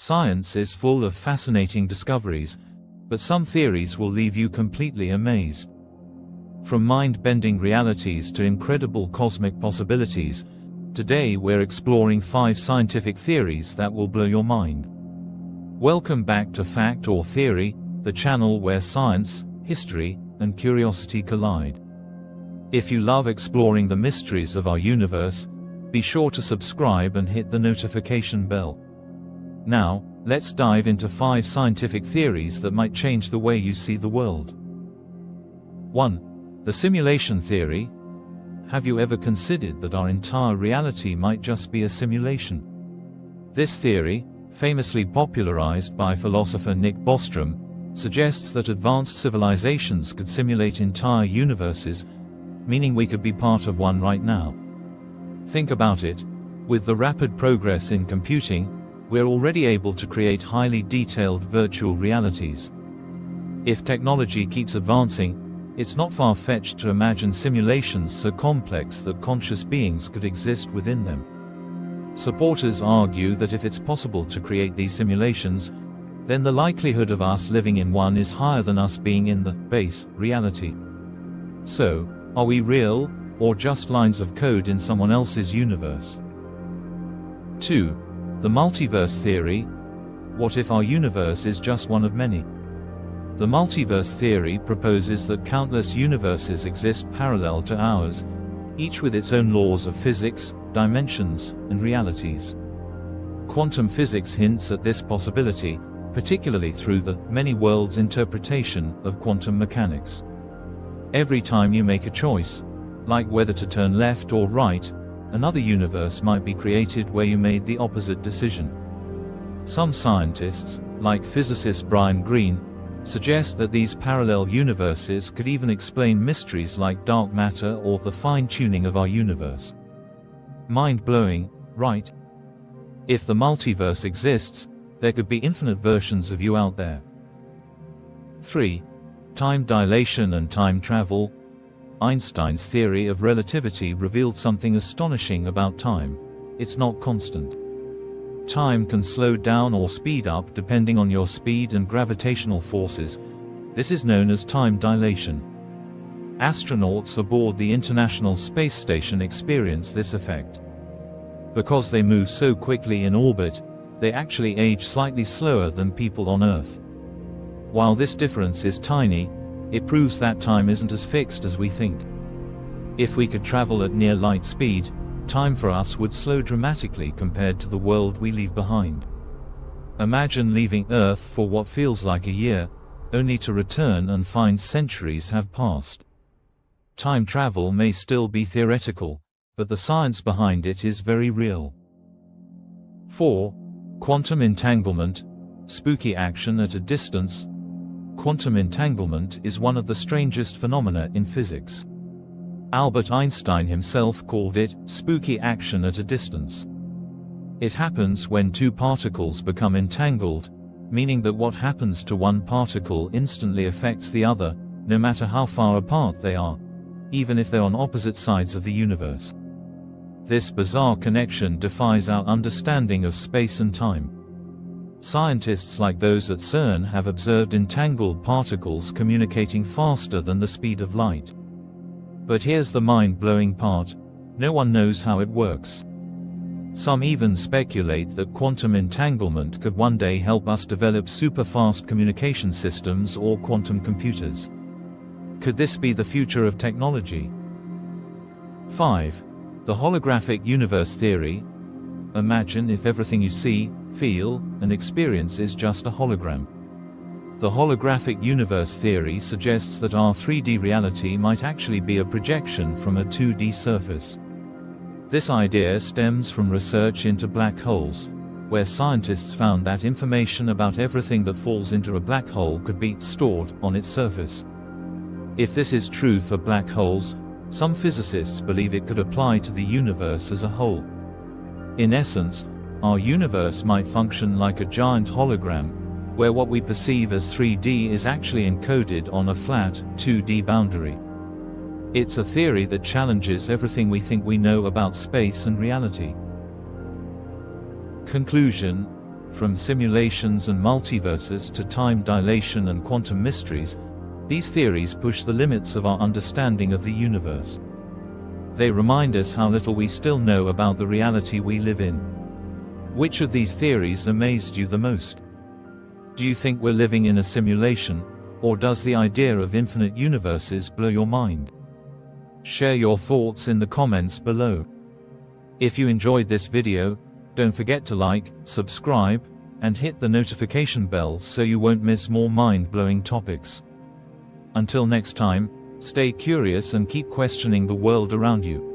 Science is full of fascinating discoveries, but some theories will leave you completely amazed. From mind-bending realities to incredible cosmic possibilities, today we're exploring 5 scientific theories that will blow your mind. Welcome back to Fact or Theory, the channel where science, history, and curiosity collide. If you love exploring the mysteries of our universe, be sure to subscribe and hit the notification bell. Now, let's dive into 5 scientific theories that might change the way you see the world. 1. The simulation theory. Have you ever considered that our entire reality might just be a simulation? This theory, famously popularized by philosopher Nick Bostrom, suggests that advanced civilizations could simulate entire universes, meaning we could be part of one right now. Think about it. With the rapid progress in computing, we're already able to create highly detailed virtual realities. If technology keeps advancing, it's not far-fetched to imagine simulations so complex that conscious beings could exist within them. Supporters argue that if it's possible to create these simulations, then the likelihood of us living in one is higher than us being in the base reality. So, are we real, or just lines of code in someone else's universe? 2. The multiverse theory. What if our universe is just one of many? The multiverse theory proposes that countless universes exist parallel to ours, each with its own laws of physics, dimensions, and realities. Quantum physics hints at this possibility, particularly through the many worlds interpretation of quantum mechanics. Every time you make a choice, like whether to turn left or right, another universe might be created where you made the opposite decision. Some scientists, like physicist Brian Greene, suggest that these parallel universes could even explain mysteries like dark matter or the fine-tuning of our universe. Mind-blowing, right? If the multiverse exists, there could be infinite versions of you out there. 3. Time dilation and time travel. Einstein's theory of relativity revealed something astonishing about time. It's not constant. Time can slow down or speed up depending on your speed and gravitational forces. This is known as time dilation. Astronauts aboard the International Space Station experience this effect. Because they move so quickly in orbit, they actually age slightly slower than people on Earth. While this difference is tiny, it proves that time isn't as fixed as we think. If we could travel at near light speed, time for us would slow dramatically compared to the world we leave behind. Imagine leaving Earth for what feels like a year, only to return and find centuries have passed. Time travel may still be theoretical, but the science behind it is very real. 4. Quantum entanglement. Spooky action at a distance. Quantum entanglement is one of the strangest phenomena in physics. Albert Einstein himself called it spooky action at a distance. It happens when two particles become entangled, meaning that what happens to one particle instantly affects the other, no matter how far apart they are, even if they're on opposite sides of the universe. This bizarre connection defies our understanding of space and time. Scientists like those at CERN have observed entangled particles communicating faster than the speed of light. But here's the mind-blowing part: no one knows how it works. Some even speculate that quantum entanglement could one day help us develop super-fast communication systems or quantum computers. Could this be the future of technology? 5. The holographic universe theory. Imagine if everything you see, feel, and experience is just a hologram. The holographic universe theory suggests that our 3D reality might actually be a projection from a 2D surface. This idea stems from research into black holes, where scientists found that information about everything that falls into a black hole could be stored on its surface. If this is true for black holes, some physicists believe it could apply to the universe as a whole. In essence, our universe might function like a giant hologram, where what we perceive as 3D is actually encoded on a flat, 2D boundary. It's a theory that challenges everything we think we know about space and reality. Conclusion: From simulations and multiverses to time dilation and quantum mysteries, these theories push the limits of our understanding of the universe. They remind us how little we still know about the reality we live in. Which of these theories amazed you the most? Do you think we're living in a simulation, or does the idea of infinite universes blow your mind? Share your thoughts in the comments below. If you enjoyed this video, don't forget to like, subscribe, and hit the notification bell so you won't miss more mind-blowing topics. Until next time, stay curious and keep questioning the world around you.